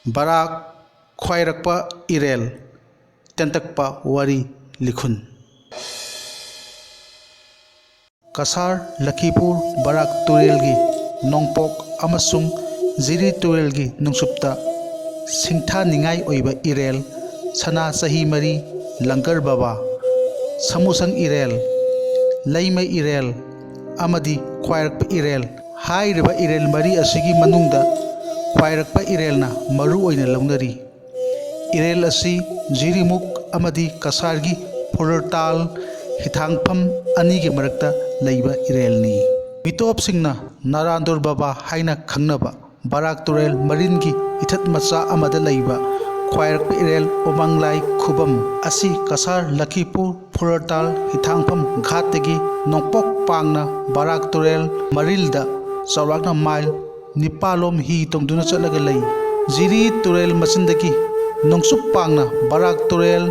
Barack ख्वाइरकपा इरेल तेंतकपा वारी लिखुन Kasar Lakhipur Barack तुरेलगी नोंपोक अमसुंग Jiri तुरेलगी नुंगसुप्ता सिंथा निंगाई ओइबा इरेल सना सही मरी लंगर बाबा समुसंग इरेल लैमई इरेल अमदी ख्वाइरकपा इरेल हाइरिबा इरेल मरी असिगी मनुंगदा ख्वाइरकपा इरेलना मरु ओइना लौनरी इरेल असी जिरीमुक अमदी कसारगी फुरताल हिथांगफम अनिगी मरक्ता लैबा इरेलनी मितोपसिंगना नारायणदौर बाबा हाइना खंगनबा बराक तुरेल मरिनगी इथत मचा अमदा लैबा ख्वाइरकपा इरेल उमंगलाई खुबम असी कसार लखीपुर फुरताल हिथांगफम घाटगी नोंपोक पांगना बराक तुरेल मरिलदा चौराकना माइल निपालोम ही तोंदुना चलगा लई जिरी तुरेल मचिंदगी नोंसुप पांगना बराक तुरेल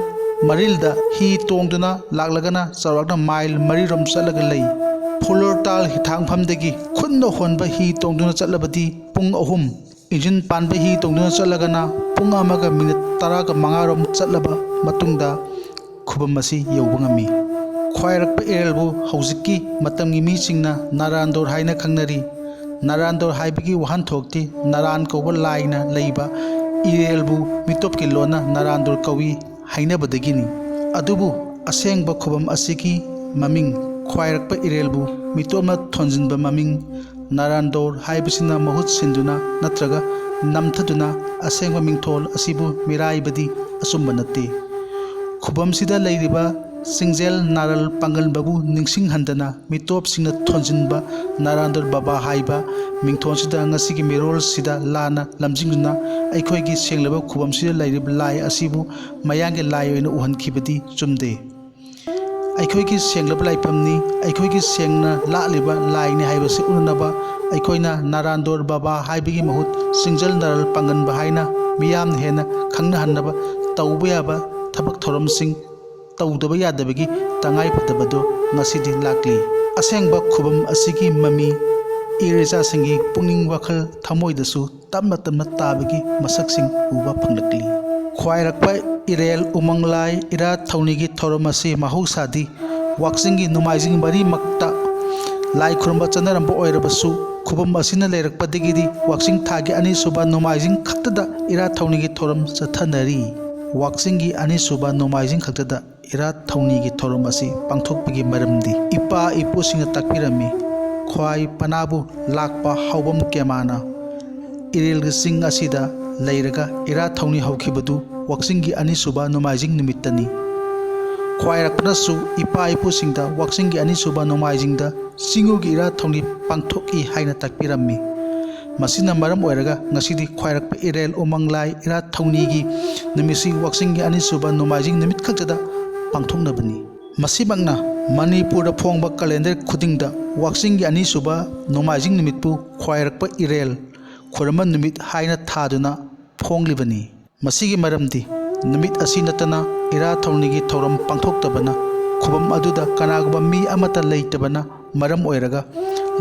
मरिलदा ही तोंदुना लागलगना चौराकना माइल मरीरोम चलगा लई फुलरताल हिथांगफमदगी खुन्ना होनबा ही तोंदुना चलबदी पुंग अहुम इंजिन पानबा ही तोंदुना चलगना पुंग अमगा मिनिट 15 रोम चलबा मतुंगदा खुबम मसी यौबा ngami ख्वाइरकपा इरेलबु हौजिकी मतमगी मीसिंगना नारायणदौर हाइना खंगनरी नारायणदौर हाइबगी वहानथोकती नारायण कौबा लाइना लैबा इरेलबु मितोपकी लोना नारायणदौर कौई हाइनबदगिनी अदुबु असेंगबा खुबम असिगी ममिंग ख्वाइरकपा इरेलबु मितोमा थोंजिनबा ममिंग नारायणदौर हाइबसिना महुत सिंदुना नत्रगा नमथदुना असेंगबा मिंथोल असिबु मिराइबदी असुंबा नत्ते खुबमसिदा लैरिबा सिंगजेल नारल पांगलबाबु निंगसिंग हंदना मितोप सिंगना थोंजिनबा नारायणदौर बाबा हाइबा मिंथोंसिदा ngasiगी मिरोल सिदा लाना लमजिंगना अखोइगी सेंगलबा खुबमसिदा लैरिबा लाई असिबु मयांगे लाई ओइना उहनखिबदी चुमदे अखोइगी सेंगलबा लाइफमनी अखोइगी सेंगना लालिबा लाइने हाइबसे उननबा अखोइना नारायणदौर बाबा हाइबगी महुत सिंगजेल नारल पांगनबा हाइना मियाम हेना खंगना हन्नबा तौबा याबा थबक थोरमसिंग तौदबा यादबगी तंगाई फदबदो ngasidi lakli असेंगबा खुबम असिगी ममी इरेजासिंगी पुंगिंग वखल थमोइदसु तमना तमना ताबगी मसकसिंग उबा फंगलकली ख्वाइरकपा इरेल उमंगलाई इरा थौनिगी थोरमसी महौसादी वाक्सिंगी नुमाइजिंग मरी मक्ता लाई खुरंबा चनरंबा ओइरबसु खुबम असिना लेरकपदगिदी वाक्सिंग थागी अनिसुबा नुमाइजिंग खक्तदा इरा थौनिगी थोरम चथनरी वाक्सिंगी अनिसुबा नुमाइजिंग खक्तदा इरा थौनिगी थोरम असि पांथोकपगी मरमदी इपा इपुसिंग ताकपिरमी ख्वाइ पनाबु लाकपा हौबम केमाना इरेल सिंग असिदा लैरगा इरा थौनी हौखिबदु वाक्सिंगी अनिसुबा नुमाइजिंग निमित्तनी ख्वाइरकपनसु इपा इपुसिंगदा वाक्सिंगी अनिसुबा नुमाइजिंगदा सिंगुगी इरा थौनी पांथोकी हाइना ताकपिरमी मसिना मरम ओइरगा ngasidi ख्वाइरकपा इरेल उमंगलाई इरा थौनीगी निमिसि वाक्सिंगी अनिसुबा नुमाइजिंग निमित खक्तदा पांथोकनबनी मसिबंगना मणिपुर फोंगबा कैलेंडर खुदिंगदा वाक्सिंगी अनिसुबा नुमाइजिंग निमितपु ख्वाइरकपा इरेल खुरमन निमित हाइना थादुना फोंगलिबनी मसिगी मरमदी निमित असि नतना इरा थौनीगी थौरम पांथोकतबना खुबम अदुदा कनागुबा मी अमता लैतबना मरम ओइरगा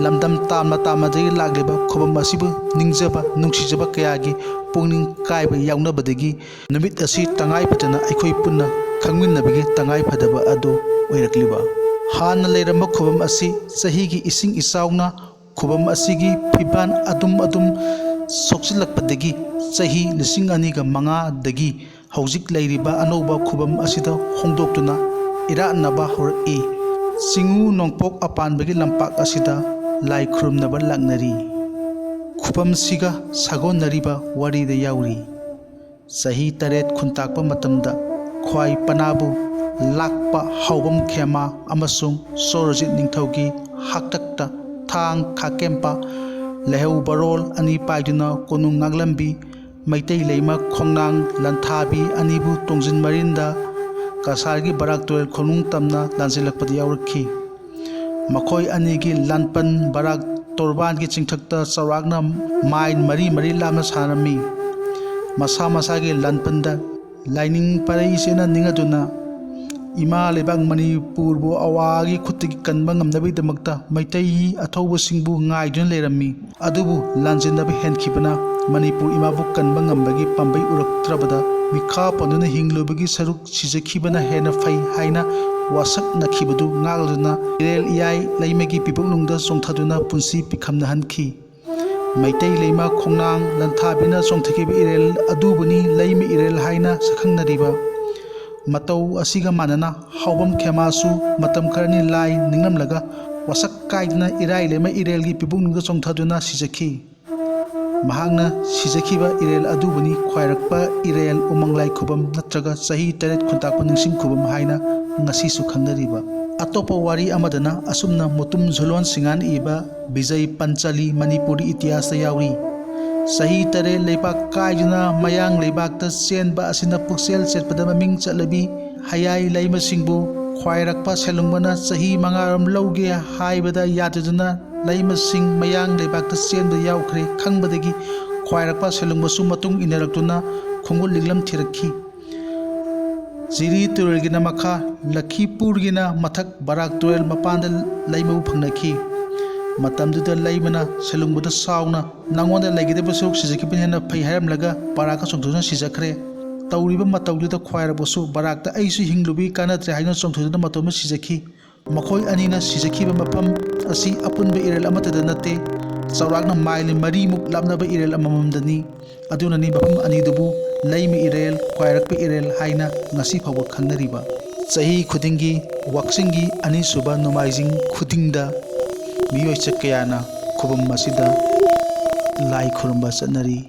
लमदम तामना तामदगी लागलिबा खुबम असिबु निंगजबा नुंगसिजबा कयागी पुंगनिंग कायबा याउनबदगी निमित असि तंगाई फदना अखोइ पुन्ना खंगमिनबगी तंगाई फदबा अदु ओइरकलिबा हान लेरम खुबम असि सहीगी इसिंग इसाउना खुबम असिगी फिबान अदुम सोक्सिलकपदगी सही 2005 दगी हौजिक लैरिबा अनौबा खुबम असिदा होंदोक्तुना इरानबा होरई सिंगु नोंपोक अपानबगी लंपाक असिदा लाई खुरुमनबा लांगनरी खुबम सिगा सागोनरिबा वारीदा याउरी सही 8 खुंताकपा मतमदा ख्वाइ पनाबु लाकपा हौबम खेमा अमसुंग सोरजित निंगथौगी हाक्तक्ता थांग खाकेम्पा लहौ बरोल अनि पाइदुना कोनुंग नागलंबी मैतै लेमा खोंनांग लंथाबी अनिबु तोंजिन मरिंदा कसारगी बराक तुरेल खोनुंग तमना लांजिलकपदि याउरखी मखोय अनिगी लानपन बराक तोरबानगी चिंथक्ता चौराकना माइन मरी लामना सानमी मसा मसागी लानपनदा लाइनिंग परैसेना निंगदुना इमा लेबाक मणिपुरबु अवागी खुत्तगी कनबा ngamnabidamakta मैतै अथौबसिंगबु ngaidुन लेरमी अदुबु लांजिनबा हेनखिबना ꯃꯅꯤꯄꯨꯔ ꯏꯃꯥꯕꯨ ꯀꯟꯕ ꯉꯝꯕꯒꯤ ꯄꯥꯝꯕꯩ ꯎꯔꯛꯇ꯭ꯔꯕꯗ ꯃꯤꯈꯥ ꯄꯣꯟꯗꯨꯅ ꯍꯤꯡꯂꯨꯕꯒꯤ ꯁꯔꯨꯛ ꯁꯤꯖꯈꯤꯕꯅ ꯍꯦꯟꯅ ꯐꯩ ꯍꯥꯏꯅ ꯋꯥꯁꯛꯅꯈꯤꯕꯗꯨ ꯉꯥꯛꯂꯗꯨꯅ ꯏꯔꯦꯜ ꯏꯌꯥꯏ ꯂꯩꯃꯒꯤ ꯄꯤꯄꯨꯛꯅꯨꯡꯗ ꯆꯣꯡꯊꯗꯨꯅ ꯄꯨꯟꯁꯤ ꯄꯤꯈꯝꯅꯍꯟꯈꯤ꯫ ꯃꯩꯇꯩ ꯂꯩꯃ ꯈꯣꯡꯅꯥꯡ ꯂꯟꯊꯥꯕꯤꯅ ꯆꯣꯡꯊꯈꯤꯕ ꯏꯔꯦꯜ ꯑꯗꯨꯕꯨꯅꯤ ꯂꯩꯃ ꯏꯔꯦꯜ ꯍꯥꯏꯅ ꯁꯛꯈꯪꯅꯔꯤꯕ꯫ ꯃꯇꯧ ꯑꯁꯤꯒ ꯃꯥꯟꯅꯅ ꯍꯥꯎꯕꯝ ꯈꯦꯃꯥꯁꯨ ꯃꯇꯝ ꯈꯔꯅꯤ ꯂꯥꯏ ꯅꯤꯡꯂꯝꯂꯒ ꯋꯥꯁꯛ ꯀꯥꯏꯗꯨꯅ ꯏꯔꯥꯏ ꯂꯩꯃ ꯏꯔꯦꯜꯒꯤ ꯄꯤꯄꯨꯛꯅꯨꯡꯗ ꯆꯣꯡꯊꯗꯨꯅ ꯁꯤꯖꯈꯤ꯫ ꯃꯍꯥꯛꯅ ꯁꯤꯖꯈꯤꯕ ꯏꯔꯦꯜ ꯑꯗꯨꯕꯨꯅꯤ ꯈ꯭ꯋꯥꯏꯔꯛꯄ ꯏꯔꯦꯜ ꯎꯃꯪ ꯂꯥꯏ ꯈꯨꯕꯝ ꯅꯠꯇ꯭ꯔꯒ ꯆꯍꯤ 8 ꯈꯨꯟꯇꯥꯛꯄ ꯅꯤꯡꯁꯤꯡ ꯈꯨꯕꯝ ꯍꯥꯏꯅ ꯉꯁꯤꯁꯨ ꯈꯪꯅꯔꯤꯕ꯫ ꯑꯇꯣꯞꯄ ꯋꯥꯔꯤ ꯑꯃꯗꯅ ꯑꯁꯨꯝꯅ ꯃꯨꯇꯨꯝ ꯓꯨꯂꯣꯟ ꯁꯤꯡꯍꯥꯅ ꯏꯕ ꯕꯤꯖꯩ ꯄꯟꯆꯥꯂꯤ ꯃꯅꯤꯄꯨꯔꯤ ꯏꯇꯤꯍꯥꯁꯇ ꯌꯥꯎꯔꯤ꯫ ꯆꯍꯤ 8 ꯂꯩꯕꯥꯛ ꯀꯥꯏꯗꯨꯅ ꯃꯌꯥꯡ ꯂꯩꯕꯥꯛꯇ ꯆꯦꯟꯕ ꯑꯁꯤꯅ ꯄꯨꯛꯆꯦꯜ ꯆꯦꯠꯄꯗ ꯃꯃꯤꯡ ꯆꯠꯂꯕꯤ ꯍꯌꯥꯏ ꯂꯩꯃꯁꯤꯡꯕꯨ ꯈ꯭ꯋꯥꯏꯔꯛꯄ ꯁꯦꯂꯨꯡꯕꯅ ꯆꯍꯤ 5 ꯂꯧꯒꯦ ꯍꯥꯏꯕꯗ ꯌꯥꯗꯗꯨꯅ ꯂꯩꯃꯁꯤꯡ ꯃꯌꯥꯡ ꯂꯩꯕꯥꯛꯇ ꯆꯦꯟꯕ ꯌꯥꯎꯈ꯭ꯔꯦ ꯈꯪꯕꯗꯒꯤ ꯈ꯭ꯋꯥꯏꯔꯛꯄ ꯁꯦꯂꯨꯡꯕꯁꯨ ꯃꯇꯨꯡ ꯏꯟꯅꯔꯛꯇꯨꯅ ꯈꯣꯡꯒꯨꯜ ꯂꯤꯛꯂꯝ ꯊꯤꯔꯛꯈꯤ꯫ ꯖꯤꯔꯤ ꯇꯨꯔꯦꯜꯒꯤꯅ ꯃꯈꯥ, ꯂꯈꯤꯄꯨꯔꯒꯤꯅ ꯃꯊꯛ ꯕꯔꯥꯛ ꯇꯨꯔꯦꯜ ꯃꯄꯥꯟꯗ ꯂꯩꯃꯕꯨ ꯐꯪꯅꯈꯤ꯫ ꯃꯇꯝꯗꯨꯗ ꯂꯩꯃꯅ ꯁꯦꯂꯨꯡꯕꯗ ꯁꯥꯎꯅ ꯅꯉꯣꯟꯗ ꯂꯩꯒꯗꯕ ꯁꯔꯨꯛ ꯁꯤꯖꯈꯤꯕꯅ ꯍꯦꯟꯅ ꯐꯩ ꯍꯥꯏꯔꯝꯂꯒ ꯕꯔꯥꯛꯇ ꯆꯣꯡꯊꯗꯨꯅ ꯁꯤꯖꯈ꯭ꯔꯦ꯫ ꯇꯧꯔꯤꯕ ꯃꯇꯧꯗꯨꯗ ꯈ꯭ꯋꯥꯏꯔꯛꯄꯁꯨ ꯕꯔꯥꯛꯇ ꯑꯩꯁꯨ ꯍꯤꯡꯂꯨꯕꯒꯤ ꯀꯥꯟꯅꯗ꯭ꯔꯦ ꯍꯥꯏꯗꯨꯅ ꯆꯣꯡꯊꯗꯨꯅ ꯃꯇꯣꯝꯇ ꯁꯤꯖꯈꯤ꯫ ꯃꯈꯣꯏ ꯑꯅꯤꯅ ꯁꯤꯖꯈꯤꯕ ꯃꯐꯝ ꯑꯁꯤ ꯑꯄꯨꯟꯕ ꯏꯔꯦꯜ ꯑꯃꯠꯇꯗ ꯅꯠꯇꯦ, ꯆꯥꯎꯔꯥꯛꯅ ꯃꯥꯏꯜ 4ꯃꯨꯛ ꯂꯥꯞꯅꯕ ꯏꯔꯦꯜ ꯑꯃꯃꯝꯗꯅꯤ꯫ ꯑꯗꯨꯅꯅꯤ ꯃꯐꯝ ꯑꯅꯤꯗꯨꯕꯨ ꯂꯩꯃ ꯏꯔꯦꯜ, ꯈ꯭ꯋꯥꯏꯔꯛꯄ ꯏꯔꯦꯜ ꯍꯥꯏꯅ ꯉꯁꯤ ꯐꯥꯎꯕ ꯈꯪꯅꯔꯤꯕ꯫ ꯆꯍꯤ ꯈꯨꯗꯤꯡꯒꯤ ꯋꯥꯛꯆꯤꯡꯒꯤ 2ꯁꯨꯕ ꯅꯣꯡꯃꯥꯏꯖꯤꯡ ꯈꯨꯗꯤꯡꯗ ꯃꯤꯑꯣꯏ ꯀꯌꯥꯅ ꯈꯨꯕꯝ ꯑꯁꯤꯗ ꯂꯥꯏ ꯈꯨꯔꯨꯝꯕ ꯆꯠꯅꯔꯤ꯫